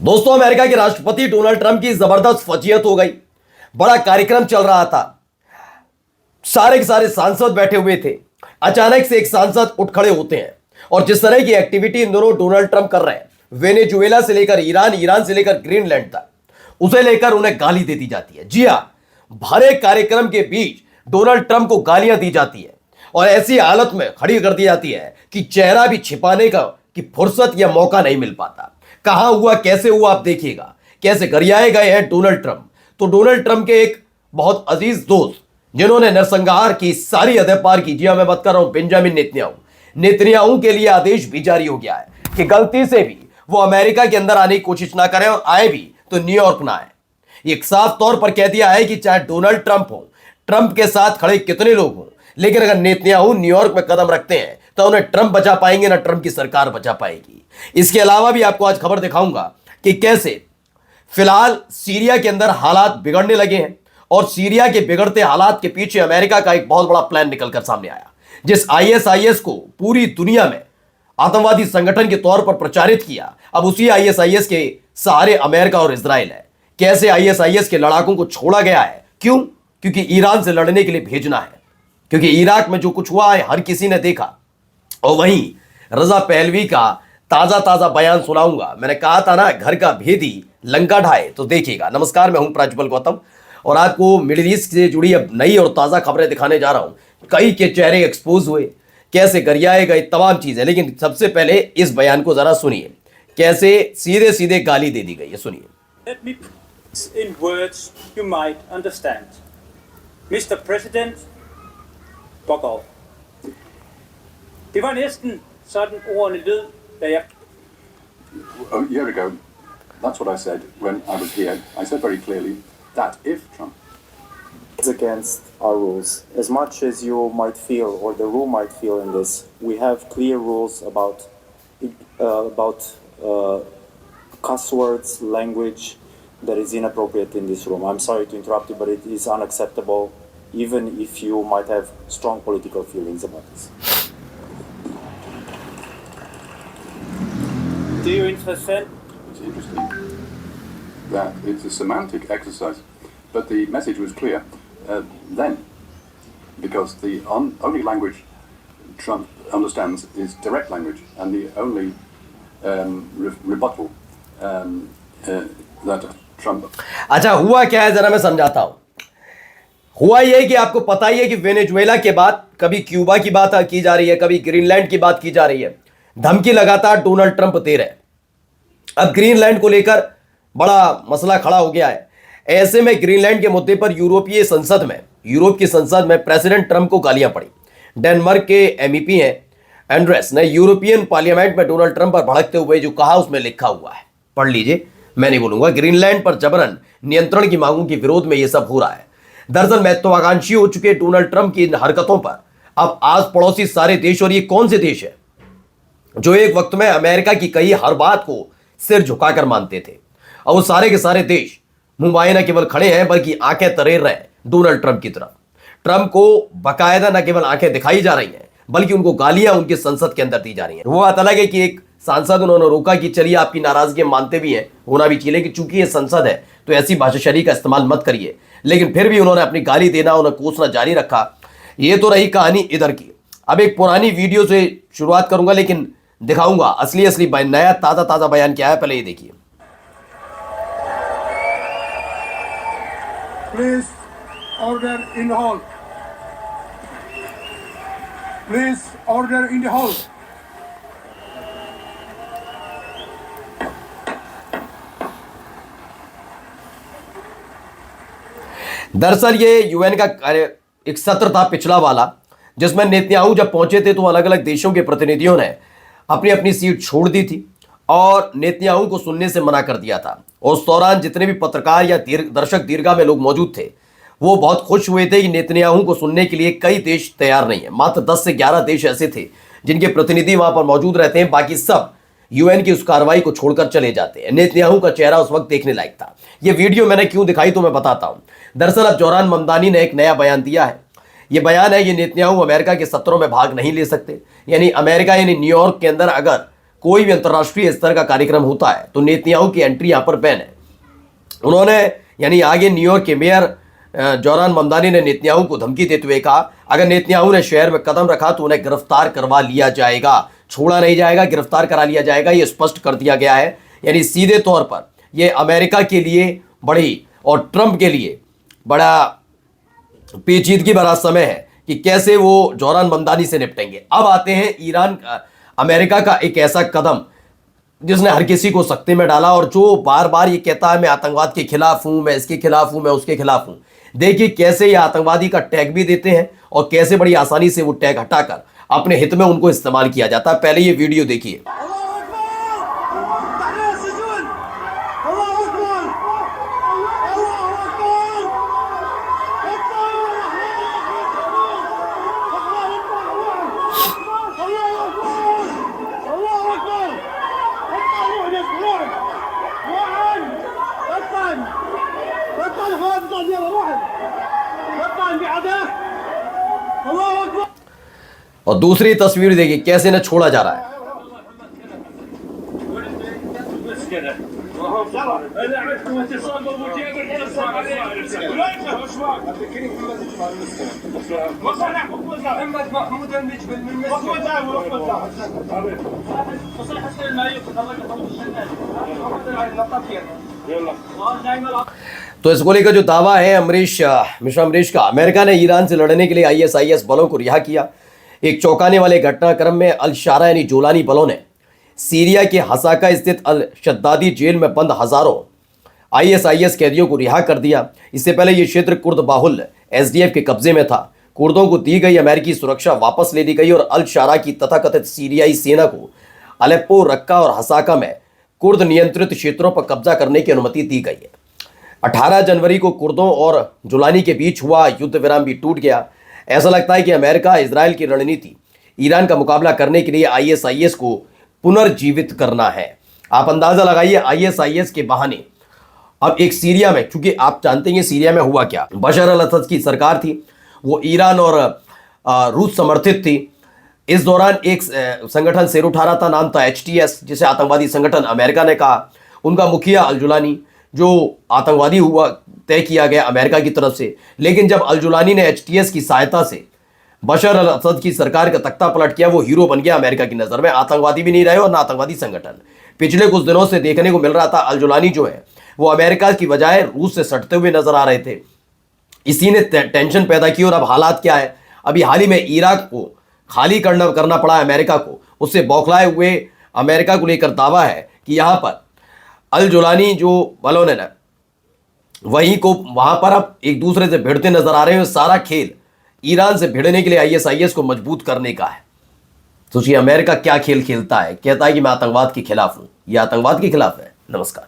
दोस्तों, अमेरिका के राष्ट्रपति डोनाल्ड ट्रंप की जबरदस्त फजीयत हो गई। बड़ा कार्यक्रम चल रहा था, सारे के सारे सांसद बैठे हुए थे। अचानक से एक सांसद उठ खड़े होते हैं और जिस तरह की एक्टिविटी इन दोनों डोनाल्ड ट्रंप कर रहे हैं, वेनेजुएला से लेकर ईरान, ईरान से लेकर ग्रीनलैंड तक, उसे लेकर उन्हें गाली दे दी जाती है। जी हां, भरे कार्यक्रम के बीच डोनाल्ड ट्रंप को गालियां दी जाती है और ऐसी हालत में खड़ी कर दी जाती है कि चेहरा भी छिपाने का की फुर्सत या मौका नहीं मिल पाता। कहां हुआ, कैसे हुआ, आप देखिएगा कैसे गरियाए गए हैं डोनाल्ड ट्रंप। तो डोनाल्ड ट्रंप के एक बहुत अजीज दोस्त जिन्होंने नरसंहार की सारी हदें पार की, जी हां, मैं बात कर रहा हूं बेंजामिन नेतन्याहू के लिए आदेश भी जारी हो गया है कि गलती से भी वो अमेरिका के अंदर आने की कोशिश ना करें और आए भी तो न्यूयॉर्क ना आए। एक साफ तौर पर कह दिया है कि चाहे डोनाल्ड ट्रंप हो, ट्रंप के साथ खड़े कितने लोग हों, लेकिन अगर नेतन्याहू न्यूयॉर्क में कदम रखते हैं तो उन्हें ट्रंप बचा पाएंगे ना ट्रंप की सरकार बचा पाएगी। इसके अलावा भी आपको आज खबर दिखाऊंगा कि कैसे फिलहाल सीरिया के अंदर हालात बिगड़ने लगे हैं और सीरिया के बिगड़ते हालात के पीछे अमेरिका का एक बहुत बड़ा प्लान निकलकर सामने आया। जिस आईएसआईएस को पूरी दुनिया में आतंकवादी संगठन के तौर पर प्रचारित किया, अब उसी आईएसआईएस के सहारे अमेरिका और इजराइल है। कैसे आईएसआईएस के लड़ाकों को छोड़ा गया है, क्यों? क्योंकि ईरान से लड़ने के लिए भेजना है, क्योंकि इराक में जो कुछ हुआ है हर किसी ने देखा। और वहीं रजा पहलवी का ताजा बयान सुनाऊंगा। मैंने कहा था ना, घर का भेदी लंका ढाए, तो देखिएगा। नमस्कार, मैं हूं प्रज्वल गौतम और आपको मिडिल ईस्ट से जुड़ी अब नई और ताजा खबरें दिखाने जा रहा हूं। कई के चेहरे एक्सपोज हुए, कैसे गरियाए गए, तमाम चीजें। लेकिन सबसे पहले इस बयान को जरा सुनिए, कैसे सीधे सीधे गाली दे दी गई है, सुनिए। Let me put in words you might understand. Mr. President, fuck off. Det var næsten sådan ordene lød, da jeg... A year ago, that's what I said when I was here. I said very clearly that if Trump It's against our rules. As much as you might feel, or the room might feel in this, we have clear rules about cuss words, language that is inappropriate in this room. I'm sorry to interrupt you, but it is unacceptable, even if you might have strong political feelings about this. Det er jo interessant. it's interesting that it's a semantic exercise, but the message was clear then, because the only language Trump understands is direct language, and the only rebuttal that Trump... अच्छा, हुआ क्या है जरा मैं समझाता हूं। हुआ यह कि आपको पता ही है कि वेनेजुएला के बाद कभी क्यूबा की बात की जा रही है, कभी ग्रीनलैंड की बात की जा रही है। धमकी लगातार डोनाल्ड ट्रंप दे रहे हैं। अब ग्रीनलैंड को लेकर बड़ा मसला खड़ा हो गया है। ऐसे में ग्रीनलैंड के मुद्दे पर यूरोप की संसद में प्रेसिडेंट ट्रंप को गालियां पड़ी। डेनमार्क के एमईपी हैं एंड्रेस ने यूरोपियन पार्लियामेंट में डोनाल्ड ट्रंप पर भड़कते हुए जो कहा, उसमें लिखा हुआ है, पढ़ लीजिए, मैं नहीं बोलूंगा। ग्रीनलैंड पर जबरन नियंत्रण की मांगों के विरोध में यह सब हो रहा है। दरअसल महत्वाकांक्षी हो चुके डोनाल्ड ट्रंप की इन हरकतों पर अब आस पड़ोसी सारे देश, और ये कौन से देश है जो एक वक्त में अमेरिका की कही हर बात को सिर झुकाकर मानते थे, और वो सारे के सारे देश मुंबई न केवल खड़े हैं बल्कि आंखें तरेर रहे हैं डोनाल्ड ट्रंप की तरफ। ट्रंप को बाकायदा न केवल आंखें दिखाई जा रही हैं बल्कि उनको गालियां उनकी संसद के अंदर दी जा रही हैं। वो बात अलग है कि एक सांसद उन्होंने रोका कि चलिए आपकी नाराजगी मानते भी हैं, होना भी चाहिए, लेकिन चूंकि ये संसद है तो ऐसी भाषाशैली का इस्तेमाल मत करिए। लेकिन फिर भी उन्होंने अपनी गाली देना, उन्हें कोसना जारी रखा। ये तो रही कहानी इधर की। अब एक पुरानी वीडियो से शुरुआत करूंगा, लेकिन दिखाऊंगा असली नया ताजा बयान क्या है, पहले ये देखिए। Please order in the hall. Please order in the hall. दरअसल ये यूएन का एक सत्र था पिछला वाला, जिसमें नेतन्याहू जब पहुंचे थे तो अलग अलग देशों के प्रतिनिधियों ने अपनी अपनी सीट छोड़ दी थी और नेतन्याहू को सुनने से मना कर दिया था। और उस दौरान जितने भी पत्रकार या दर्शक दीर्घा में लोग मौजूद थे, वो बहुत खुश हुए थे कि नेतन्याहू को सुनने के लिए कई देश तैयार नहीं है। मात्र 10 से 11 देश ऐसे थे जिनके प्रतिनिधि वहां पर मौजूद रहते हैं, बाकी सब यूएन की उस कार्रवाई को छोड़कर चले जाते हैं। नेतन्याहू का चेहरा उस वक्त देखने लायक था। यह वीडियो मैंने क्यों दिखाई तो मैं बताता हूं। दरअसल अब जोरान ममदानी ने एक नया बयान दिया है। ये बयान है, ये नेतन्याहू अमेरिका के सत्रों में भाग नहीं ले सकते, यानी अमेरिका यानी न्यूयॉर्क के अंदर अगर कोई भी अंतर्राष्ट्रीय स्तर का कार्यक्रम होता है तो नेतन्याहू की एंट्री यहां पर बैन है। उन्होंने यानी आगे न्यूयॉर्क के मेयर जोरान ममदानी ने नेतन्याहू को धमकी देते हुए कहा, अगर नेतन्याहू ने शहर में कदम रखा तो उन्हें गिरफ्तार करवा लिया जाएगा, छोड़ा नहीं जाएगा, गिरफ्तार करा लिया जाएगा। ये स्पष्ट कर दिया गया है। यानी सीधे तौर पर ये अमेरिका के लिए बड़ी और ट्रंप के लिए बड़ा पेचीदगी भरा समय है कि कैसे वो जोरान ममदानी से निपटेंगे। अब आते हैं ईरान अमेरिका का एक ऐसा कदम जिसने हर किसी को सख्ती में डाला और जो बार बार ये कहता है मैं आतंकवाद के खिलाफ हूं, मैं इसके खिलाफ हूं, मैं उसके खिलाफ हूं। देखिए कैसे ये आतंकवादी का टैग भी देते हैं और कैसे बड़ी आसानी से वो टैग हटाकर अपने हित में उनको इस्तेमाल किया जाता है। पहले ये वीडियो देखिए। और दूसरी तस्वीर देखिए कैसे इन्हें छोड़ा जा रहा है। तो इसको लेकर जो दावा है मिस्टर अमरीश का, अमेरिका ने ईरान से लड़ने के लिए ISIS बलों को रिहा किया। एक चौंकाने वाले घटनाक्रम में अल शारा यानी जोलानी बलों ने सीरिया के हसाका स्थित अल शद्दादी जेल में बंद हजारों ISIS कैदियों को रिहा कर दिया। इससे पहले यह क्षेत्र कुर्द बाहुल्य SDF के कब्जे में था। कुर्दों को दी गई अमेरिकी सुरक्षा वापस ले ली गई और अल शारा की तथाकथित सीरियाई सेना को अलेप्पो, रक्का और हसाका में कुर्द नियंत्रित क्षेत्रों पर कब्जा करने की अनुमति दी गई है। 18 जनवरी को कुर्दों और जुलानी के बीच हुआ युद्ध विराम भी टूट गया। ऐसा लगता है कि अमेरिका इजराइल की रणनीति ईरान का मुकाबला करने के लिए ISIS को पुनर्जीवित करना है। आप अंदाजा लगाइए ISIS के बहाने अब एक सीरिया में, क्योंकि आप जानते हैं सीरिया में हुआ क्या, बशर अल असद की सरकार थी, वो ईरान और रूस समर्थित थी। इस दौरान एक संगठन सिर उठा रहा था, नाम था HTS, जिसे आतंकवादी संगठन अमेरिका ने कहा। उनका मुखिया अल जुलानी जो आतंकवादी हुआ तय किया गया अमेरिका की तरफ से। लेकिन जब अल जुलानी ने HTS की सहायता से बशर अल असद की सरकार का तख्ता पलट किया, वो हीरो बन गया अमेरिका की नज़र में। आतंकवादी भी नहीं रहे और ना आतंकवादी संगठन। पिछले कुछ दिनों से देखने को मिल रहा था अल जुलानी जो है वो अमेरिका की बजाय रूस से सटते हुए नजर आ रहे थे। इसी ने टेंशन पैदा की और अब हालात क्या है, अभी हाल ही में इराक को खाली करना पड़ा अमेरिका को। उससे बौखलाए हुए अमेरिका को लेकर दावा है कि यहाँ पर अल जुलानी जो बलों ने वहीं को वहां पर अब एक दूसरे से भिड़ते नजर आ रहे हैं। सारा खेल ईरान से भिड़ने के लिए ISIS को मजबूत करने का है। सोचिए अमेरिका क्या खेल खेलता है, कहता है कि मैं आतंकवाद के खिलाफ हूं। यह आतंकवाद के खिलाफ है। नमस्कार।